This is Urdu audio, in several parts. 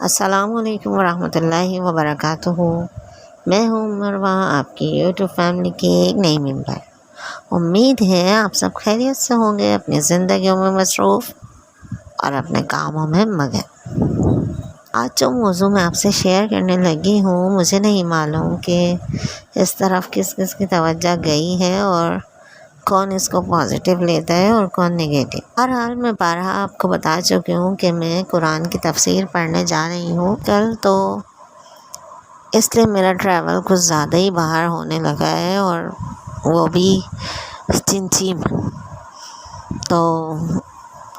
السلام علیکم ورحمۃ اللہ وبرکاتہ۔ میں ہوں مروہ، آپ کی یوٹیوب فیملی کی ایک نئی ممبر۔ امید ہے آپ سب خیریت سے ہوں گے، اپنی زندگیوں میں مصروف اور اپنے کاموں میں مگن۔ آج جو موضوع میں آپ سے شیئر کرنے لگی ہوں، مجھے نہیں معلوم کہ اس طرف کس کس کی توجہ گئی ہے اور کون اس کو پازیٹیو لیتا ہے اور کون نگیٹو۔ بہرحال میں بارہا آپ کو بتا چکی ہوں کہ میں قرآن کی تفسیر پڑھنے جا رہی ہوں کل، تو اس لیے میرا ٹریول کچھ زیادہ ہی باہر ہونے لگا ہے، اور وہ بھی چنچی میں۔ تو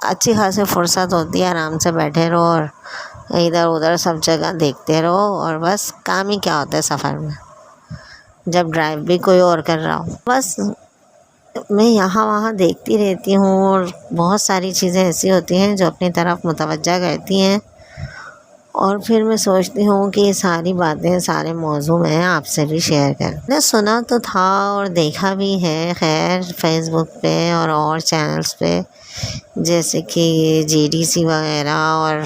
اچھی خاصی فرصت ہوتی ہے، آرام سے بیٹھے رہو اور ادھر ادھر سب جگہ دیکھتے رہو، اور بس کام ہی کیا ہوتا ہے سفر میں جب ڈرائیو بھی کوئی اور کر رہا ہو۔ بس میں یہاں وہاں دیکھتی رہتی ہوں، اور بہت ساری چیزیں ایسی ہوتی ہیں جو اپنی طرف متوجہ کرتی ہیں، اور پھر میں سوچتی ہوں کہ یہ ساری باتیں، سارے موضوع میں آپ سے بھی شیئر کروں۔ میں نے سنا تو تھا اور دیکھا بھی ہے، خیر فیس بک پہ اور چینلز پہ، جیسے کہ GDC وغیرہ اور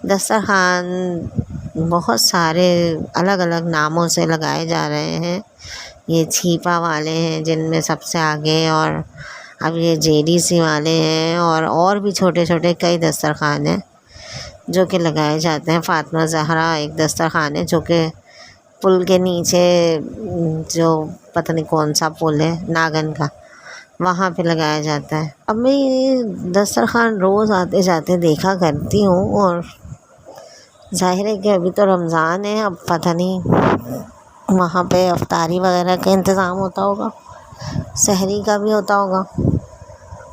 دسترخوان بہت سارے الگ الگ ناموں سے لگائے جا رہے ہیں۔ یہ چھیپا والے ہیں جن میں سب سے آگے، اور اب یہ GDC والے ہیں، اور بھی چھوٹے چھوٹے کئی دسترخوان ہیں جو کہ لگائے جاتے ہیں۔ فاطمہ زہرا ایک دسترخوان ہے جو کہ پل کے نیچے، جو پتہ نہیں کون سا پل ہے ناگن کا، وہاں پہ لگایا جاتا ہے۔ اب میں یہ دسترخوان روز آتے جاتے دیکھا کرتی ہوں، اور ظاہر ہے کہ ابھی تو رمضان ہے، اب پتہ نہیں وہاں پہ افطاری وغیرہ کا انتظام ہوتا ہوگا، سحری کا بھی ہوتا ہوگا۔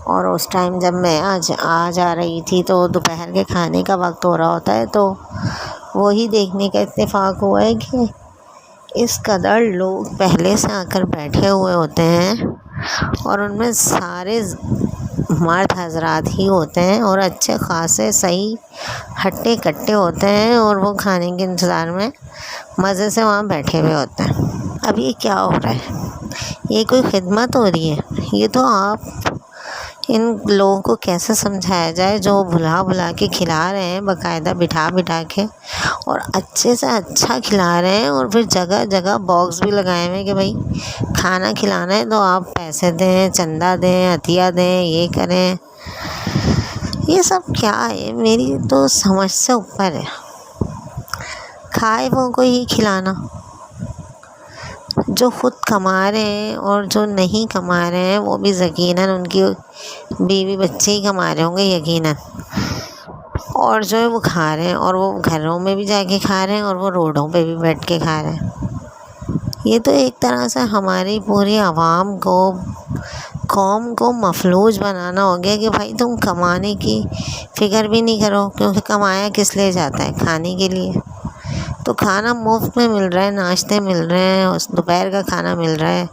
اور اس ٹائم جب میں آ جا رہی تھی تو دوپہر کے کھانے کا وقت ہو رہا ہوتا ہے، تو وہی دیکھنے کا اتفاق ہوا ہے کہ اس قدر لوگ پہلے سے آ کر بیٹھے ہوئے ہوتے ہیں، اور ان میں سارے مرد حضرات ہی ہوتے ہیں، اور اچھے خاصے صحیح ہٹے کٹے ہوتے ہیں، اور وہ کھانے کے انتظار میں مزے سے وہاں بیٹھے ہوئے ہوتے ہیں۔ اب یہ کیا ہو رہا ہے؟ یہ کوئی خدمت ہو رہی ہے؟ یہ تو آپ ان لوگوں کو کیسے سمجھایا جائے جو بلا کے کھلا رہے ہیں، باقاعدہ بٹھا کے، اور اچھے سے اچھا کھلا رہے ہیں، اور پھر جگہ جگہ باکس بھی لگائے ہوئے ہیں کہ بھائی کھانا کھلانا ہے تو آپ پیسے دیں، چندہ دیں، عطیہ دیں، یہ کریں۔ یہ سب کیا ہے؟ میری تو سمجھ سے اوپر ہے۔ کھائے وہ کو ہی کھلانا، جو خود کما رہے ہیں اور جو نہیں کما رہے ہیں وہ بھی یقیناً ان کی بیوی بچے ہی کما رہے ہوں گے یقیناً، اور جو ہے وہ کھا رہے ہیں، اور وہ گھروں میں بھی جا کے کھا رہے ہیں، اور وہ روڈوں پہ بھی بیٹھ کے کھا رہے ہیں۔ یہ تو ایک طرح سے ہماری پوری عوام کو، قوم کو مفلوج بنانا ہو گیا کہ بھائی تم کمانے کی فکر بھی نہیں کرو، کیونکہ کمایا کس لیے جاتا ہے؟ کھانے کے لیے۔ تو کھانا مفت میں مل رہا ہے، ناشتے مل رہے ہیں، دوپہر کا کھانا مل رہا ہے،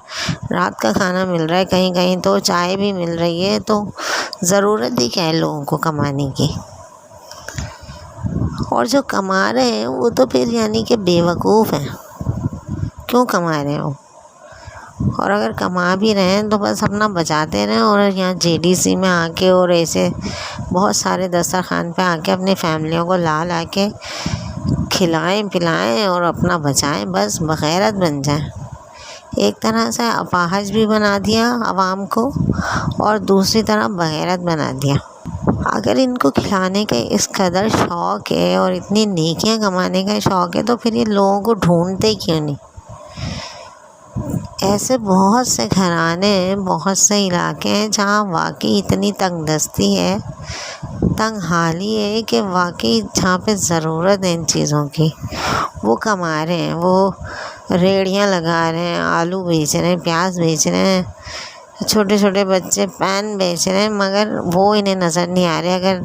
رات کا کھانا مل رہا ہے، کہیں کہیں تو چائے بھی مل رہی ہے، تو ضرورت ہی کیا ہے لوگوں کو کمانے کی؟ اور جو کما رہے ہیں وہ تو پھر یعنی کہ بے وقوف ہیں، کیوں کما رہے ہیں وہ؟ اور اگر کما بھی رہے ہیں تو بس اپنا بچاتے رہیں، اور یہاں GDC میں آ کے اور ایسے بہت سارے دسترخوان پہ آ کے اپنی فیملیوں کو لا کے کھلائیں پلائیں اور اپنا بچائیں، بس بغیرت بن جائیں۔ ایک طرح سے اپاہج بھی بنا دیا عوام کو، اور دوسری طرف بغیرت بنا دیا۔ اگر ان کو کھلانے کا اس قدر شوق ہے اور اتنی نیکیاں کمانے کا شوق ہے، تو پھر یہ لوگوں کو ڈھونڈتے کیوں نہیں؟ ایسے بہت سے گھرانے ہیں، بہت سے علاقے ہیں جہاں واقعی اتنی تنگ دستی ہے، تنگ حالی ہے، کہ واقعی جہاں پہ ضرورت ہے ان چیزوں کی، وہ کما رہے ہیں، وہ ریڑیاں لگا رہے ہیں، آلو بیچ رہے ہیں، پیاز بیچ رہے ہیں، چھوٹے چھوٹے بچے پین بیچ رہے ہیں، مگر وہ انہیں نظر نہیں آ رہے۔ اگر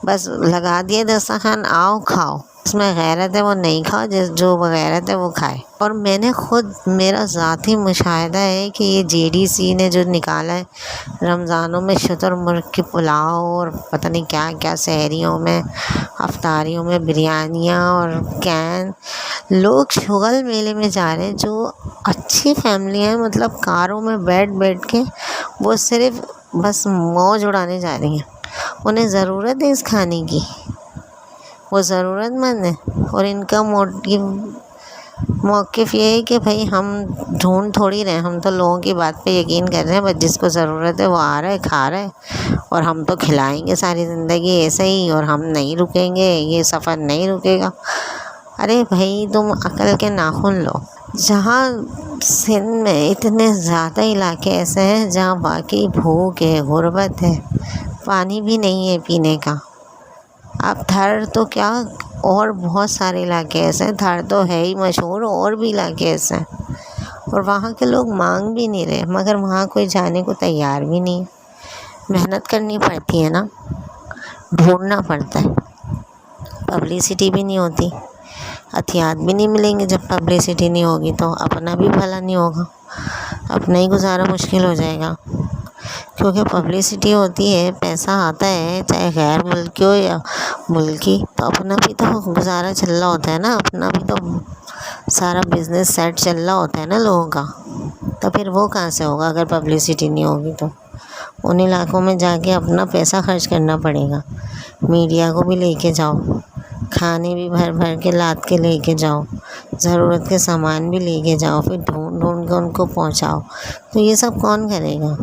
بس لگا دیے دسترخوان، آؤ کھاؤ، اس میں غیرت ہے وہ نہیں کھاؤ، جو بغیرت ہے وہ کھائے۔ اور میں نے خود، میرا ذاتی مشاہدہ ہے کہ یہ GDC نے جو نکالا ہے رمضانوں میں شتر مرغ کی پلاؤ، اور پتہ نہیں کیا کیا، سحریوں میں، افطاریوں میں بریانیاں اور کین، لوگ شغل میلے میں جا رہے ہیں، جو اچھی فیملی ہیں، مطلب کاروں میں بیٹھ کے وہ صرف بس موج اڑانے جا رہی ہیں. انہیں ضرورت ہے اس کھانے کی، وہ ضرورت مند ہے. اور ان کا موقف یہ ہے کہ بھائی ہم ڈھونڈ تھوڑی رہے ہیں، ہم تو لوگوں کی بات پہ یقین کر رہے ہیں. بس جس کو ضرورت ہے وہ آ رہا ہے، کھا رہا ہے، اور ہم تو کھلائیں گے ساری زندگی ایسے ہی، اور ہم نہیں رکیں گے، یہ سفر نہیں رکے گا. ارے بھائی تم عقل کے ناخن لو. جہاں سندھ میں اتنے زیادہ علاقے ایسے ہیں جہاں واقعی بھوک ہے، غربت ہے، پانی بھی نہیں ہے پینے کا. اب تھر تو کیا، اور بہت سارے علاقے ایسے ہیں، تھر تو ہے ہی مشہور، اور بھی علاقے ایسے ہیں، اور وہاں کے لوگ مانگ بھی نہیں رہے، مگر وہاں کوئی جانے کو تیار بھی نہیں ہے. محنت کرنی پڑتی ہے نا، ڈھونڈنا پڑتا ہے، پبلسٹی بھی نہیں ہوتی، عطیات بھی نہیں ملیں گے. جب پبلسٹی نہیں ہوگی تو اپنا بھی بھلا نہیں ہوگا، اپنا ہی گزارا مشکل ہو جائے گا. کیونکہ پبلسٹی ہوتی ہے، پیسہ آتا ہے، چاہے غیر ملکی ہو یا ملکی، تو اپنا بھی تو گزارا چل رہا ہوتا ہے نا، اپنا بھی تو سارا بزنس سیٹ چل رہا ہوتا ہے نا لوگوں کا. تو پھر وہ کہاں سے ہوگا اگر پبلسٹی نہیں ہوگی؟ تو ان علاقوں میں جا کے اپنا پیسہ خرچ کرنا پڑے گا. میڈیا کو بھی لے کے جاؤ، کھانے بھی بھر بھر کے لاد کے لے کے جاؤ، ضرورت کے سامان بھی لے کے جاؤ، پھر ڈھونڈ ڈھونڈ کے ان کو پہنچاؤ. تو یہ سب کون کرے گا؟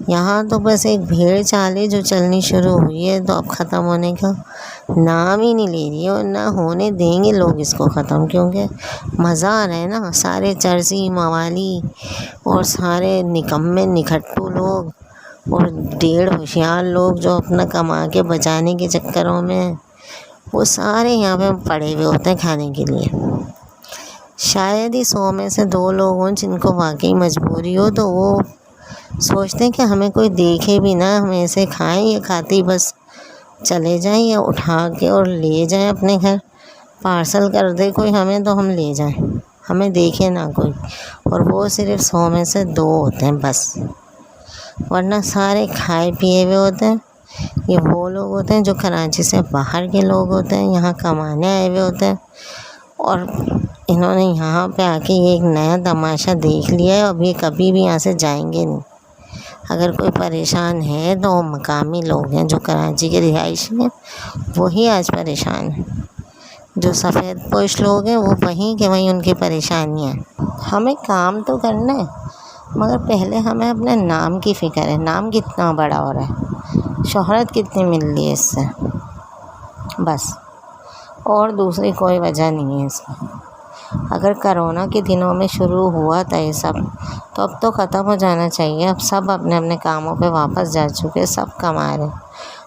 یہاں تو بس ایک بھیڑ چال ہے جو چلنی شروع ہوئی ہے، تو اب ختم ہونے کا نام ہی نہیں لے رہی ہے، اور نہ ہونے دیں گے لوگ اس کو ختم. کیونکہ مزہ آ رہا ہے نا، سارے چرسی موالی اور سارے نکمے نکھٹو لوگ اور ڈیڑھ ہوشیار لوگ جو اپنا کما کے بچانے کے چکروں میں، وہ سارے یہاں پہ پڑے ہوئے ہوتے ہیں کھانے کے لیے. شاید ہی 100 میں سے 2 لوگ ہوں جن کو واقعی مجبوری ہو، تو وہ سوچتے ہیں کہ ہمیں کوئی دیکھے بھی نہ، ہم ایسے کھائیں، یا کھاتے ہی بس چلے جائیں، یا اٹھا کے اور لے جائیں اپنے گھر، پارسل کر دے کوئی ہمیں تو ہم لے جائیں، ہمیں دیکھے نہ کوئی. اور وہ صرف 100 میں سے 2 ہوتے ہیں بس، ورنہ سارے کھائے پیے ہوئے ہوتے ہیں. یہ وہ لوگ ہوتے ہیں جو کراچی سے باہر کے لوگ ہوتے ہیں، یہاں کمانے آئے ہوئے ہوتے ہیں، اور انہوں نے یہاں پہ آ کے یہ ایک نیا تماشا دیکھ لیا ہے. اب یہ کبھی بھی یہاں سے جائیں گے نہیں. اگر کوئی پریشان ہے تو وہ مقامی لوگ ہیں جو کراچی کے رہائشی ہیں، وہی آج پریشان ہیں. جو سفید پوش لوگ ہیں وہ وہیں کہ وہیں ان کی پریشانیاں ہیں. ہمیں کام تو کرنا ہے، مگر پہلے ہمیں اپنے نام کی فکر ہے. نام کتنا بڑا ہو رہا ہے، شہرت کتنی مل رہی ہے اس سے، بس، اور دوسری کوئی وجہ نہیں ہے اس میں. اگر کرونا کے دنوں میں شروع ہوا تھا یہ سب، تو اب تو ختم ہو جانا چاہیے. اب سب اپنے اپنے کاموں پہ واپس جا چکے، سب کما رہے.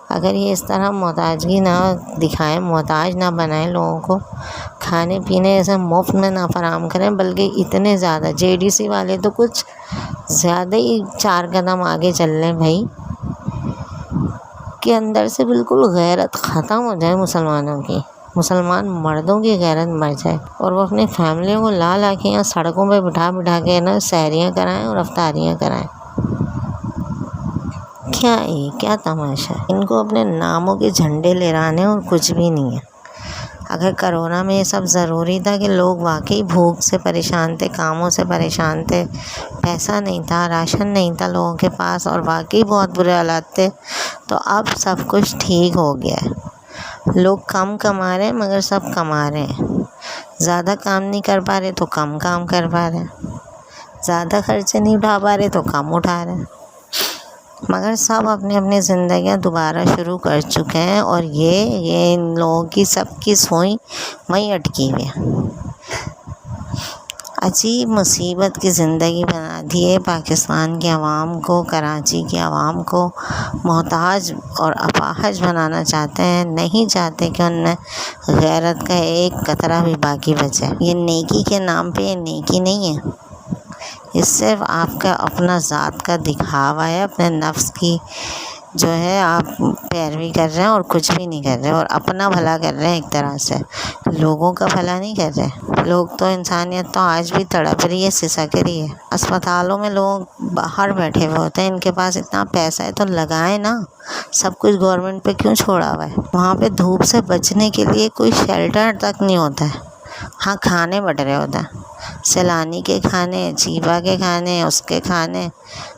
اگر یہ اس طرح محتاجگی نہ دکھائیں، محتاج نہ بنائیں لوگوں کو، کھانے پینے ایسے مفت میں نہ فراہم کریں، بلکہ اتنے زیادہ JDC والے تو کچھ زیادہ ہی 4 قدم آگے چل رہے ہیں بھائی، کہ اندر سے بالکل غیرت ختم ہو جائے مسلمانوں کی، مسلمان مردوں کی غیرت مر جائے، اور وہ اپنی فیملیوں کو لا کے یہاں سڑکوں پہ بٹھا کے نا سحریاں کرائیں اور افطاریاں کرائیں. کیا تماشا ہے؟ ان کو اپنے ناموں کے جھنڈے لہرانے اور کچھ بھی نہیں ہے. اگر کرونا میں یہ سب ضروری تھا کہ لوگ واقعی بھوک سے پریشان تھے، کاموں سے پریشان تھے، پیسہ نہیں تھا، راشن نہیں تھا لوگوں کے پاس، اور واقعی بہت برے حالات تھے، تو اب سب کچھ ٹھیک ہو گیا ہے. لوگ کم کما رہے ہیں مگر سب کما رہے ہیں. زیادہ کام نہیں کر پا رہے تو کم کام کر پا رہے ہیں، زیادہ خرچے نہیں اٹھا پا رہے تو کم اٹھا رہے ہیں، مگر سب اپنی اپنی زندگیاں دوبارہ شروع کر چکے ہیں. اور یہ ان لوگوں کی سب کی سوئی وہیں اٹکی ہوئی ہے. عجیب مصیبت کی زندگی بنا دی ہے پاکستان کی عوام کو، کراچی کی عوام کو محتاج اور اپاہج بنانا چاہتے ہیں. نہیں چاہتے کہ ان میں غیرت کا ایک قطرہ بھی باقی بچے. یہ نیکی کے نام پہ یہ نیکی نہیں ہے، یہ صرف آپ کا اپنا ذات کا دکھاوا ہے. اپنے نفس کی جو ہے آپ پیروی کر رہے ہیں اور کچھ بھی نہیں کر رہے، اور اپنا بھلا کر رہے ہیں ایک طرح سے، لوگوں کا بھلا نہیں کر رہے. لوگ تو انسانیت تو آج بھی تڑپ رہی ہے، سسک رہی ہے. اسپتالوں میں لوگ باہر بیٹھے ہوئے ہوتے ہیں، ان کے پاس اتنا پیسہ ہے تو لگائیں نا. سب کچھ گورنمنٹ پہ کیوں چھوڑا ہوا ہے؟ وہاں پہ دھوپ سے بچنے کے لیے کوئی شیلٹر تک نہیں ہوتا ہے. ہاں کھانے بٹ رہے ہوتے ہیں، سیلانی کے کھانے، چیبا کے کھانے، اس کے کھانے،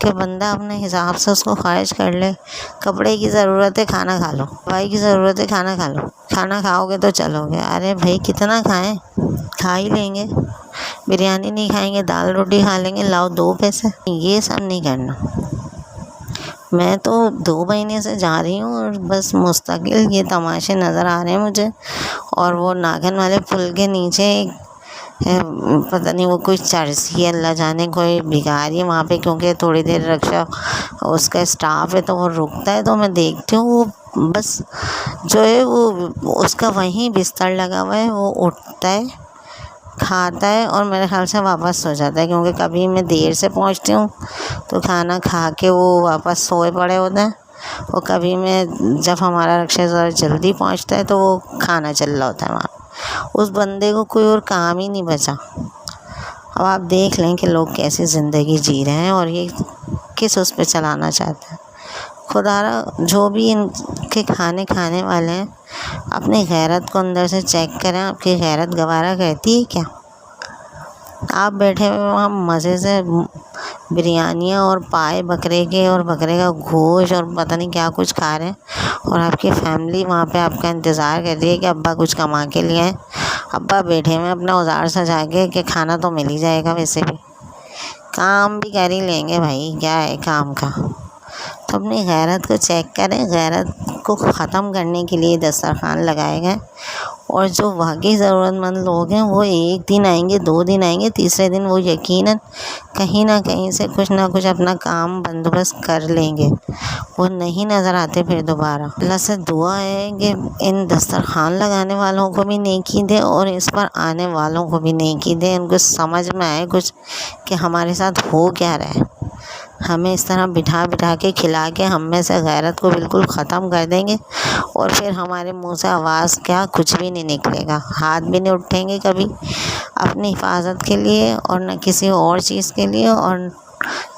کہ بندہ اپنے حساب سے اس کو خرچ کر لے. کپڑے کی ضرورت ہے کھانا کھا لو، دوائی کی ضرورت ہے کھانا کھا لو، کھانا کھاؤ گے تو چلو گے. ارے بھائی کتنا کھائیں، کھا ہی لیں گے. بریانی نہیں کھائیں گے، دال روٹی کھا لیں گے، لاؤ دو پیسے. یہ سب نہیں کرنا. میں تو 2 مہینے سے جا رہی ہوں اور بس مستقل یہ تماشے نظر آ رہے ہیں مجھے. اور وہ ناگن والے پل کے نیچے پتہ نہیں وہ کوئی چرچ ہی اللہ جانے کوئی بھکاری ہے وہاں پہ، کیونکہ تھوڑی دیر رکشا اس کا اسٹاف ہے تو وہ رکتا ہے تو میں دیکھتی ہوں وہ بس جو ہے وہ اس کا وہیں بستر لگا ہوا ہے، وہ اٹھتا ہے کھاتا ہے اور میرے خیال سے واپس سو جاتا ہے. کیونکہ کبھی میں دیر سے پہنچتی ہوں تو کھانا کھا کے وہ واپس سوئے پڑے ہوتے ہیں، اور کبھی میں جب ہمارا رکشا ذرا جلدی پہنچتا ہے تو وہ کھانا چل رہا ہوتا ہے وہاں. اس بندے کو کوئی اور کام ہی نہیں بچا. اب آپ دیکھ لیں کہ لوگ کیسی زندگی جی رہے ہیں اور یہ کس اس پہ چلانا چاہتے ہیں. خدا را جو بھی ان کے کھانے کھانے والے ہیں اپنی غیرت کو اندر سے چیک کریں. آپ کی غیرت گوارا کرتی ہے کیا؟ آپ بیٹھے ہوئے وہاں مزے سے بریانیاں اور پائے بکرے کے اور بکرے کا گوشت اور پتہ نہیں کیا کچھ کھا رہے ہیں، اور آپ کی فیملی وہاں پہ آپ کا انتظار کر رہی ہے کہ ابا کچھ کما کے لے آئیں. ابا بیٹھے ہوئے اپنا اوزار سجا کے کہ کھانا تو مل ہی جائے گا، ویسے بھی کام بھی کر ہی لیں گے بھائی، کیا ہے کام کا. تو اپنی غیرت کو چیک کریں. غیرت کو ختم کرنے کے لیے دسترخوان لگائے گئے، اور جو واقعی ضرورت مند لوگ ہیں وہ 1 دن آئیں گے، 2 دن آئیں گے، تیسرے دن وہ یقیناً کہیں نہ کہیں سے کچھ نہ کچھ اپنا کام بندوبست کر لیں گے. وہ نہیں نظر آتے پھر دوبارہ. اللہ سے دعا ہے کہ ان دسترخوان لگانے والوں کو بھی نیکی دے اور اس پر آنے والوں کو بھی نیکی دے. ان کو سمجھ میں آئے کچھ کہ ہمارے ساتھ ہو کیا رہا ہے. ہمیں اس طرح بٹھا بٹھا کے کھلا کے ہم میں سے غیرت کو بالکل ختم کر دیں گے، اور پھر ہمارے منہ سے آواز کیا کچھ بھی نہیں نکلے گا. ہاتھ بھی نہیں اٹھیں گے کبھی اپنی حفاظت کے لیے، اور نہ کسی اور چیز کے لیے، اور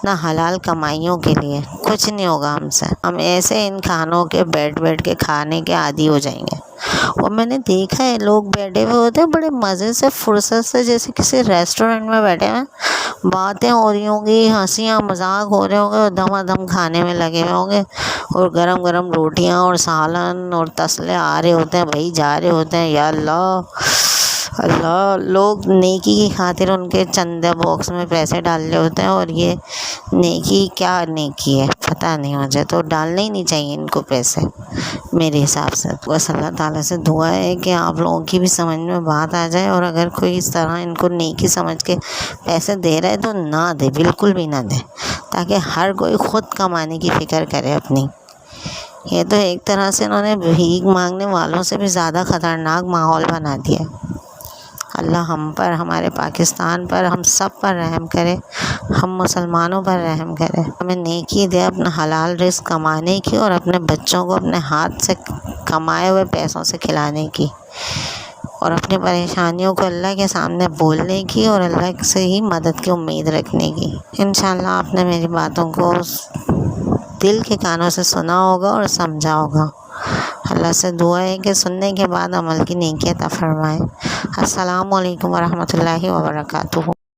نہ حلال کمائیوں کے لیے. کچھ نہیں ہوگا ہم سے. ہم ایسے ان کھانوں کے بیٹھ کے کھانے کے عادی ہو جائیں گے. اور میں نے دیکھا ہے لوگ بیٹھے ہوئے ہوتے ہیں بڑے مزے سے فرصت سے، جیسے کسی ریسٹورنٹ میں بیٹھے ہیں، باتیں ہو رہی ہوں گی، ہنسیاں مذاق ہو رہے ہوں گے، اور دم دم کھانے میں لگے ہوئے ہوں گے، اور گرم گرم روٹیاں اور سالن اور تسلے آ رہے ہوتے ہیں بھائی، جا رہے ہوتے ہیں. یا اللہ اللہ، لوگ نیکی کی خاطر ان کے چندہ باکس میں پیسے ڈال رہے ہوتے ہیں، اور یہ نیکی کیا نیکی ہے پتہ نہیں. مجھے تو ڈالنے ہی نہیں چاہیے ان کو پیسے میرے حساب سے. بس اللہ تعالیٰ سے دعا ہے کہ آپ لوگوں کی بھی سمجھ میں بات آ جائے، اور اگر کوئی اس طرح ان کو نیکی سمجھ کے پیسے دے رہا ہے تو نہ دے، بالکل بھی نہ دے، تاکہ ہر کوئی خود کمانے کی فکر کرے اپنی. یہ تو ایک طرح سے انہوں نے بھیک مانگنے والوں سے بھی زیادہ خطرناک ماحول بنا دیا. اللہ ہم پر، ہمارے پاکستان پر، ہم سب پر رحم کرے، ہم مسلمانوں پر رحم کرے. ہمیں نیکی دے اپنا حلال رزق کمانے کی، اور اپنے بچوں کو اپنے ہاتھ سے کمائے ہوئے پیسوں سے کھلانے کی، اور اپنی پریشانیوں کو اللہ کے سامنے بولنے کی، اور اللہ سے ہی مدد کی امید رکھنے کی. انشاءاللہ آپ نے میری باتوں کو دل کے کانوں سے سنا ہوگا اور سمجھا ہوگا. اللہ سے دعا ہے کہ سننے کے بعد عمل کی نیکی عطا فرمائے. السلام علیکم ورحمۃ اللہ وبرکاتہ.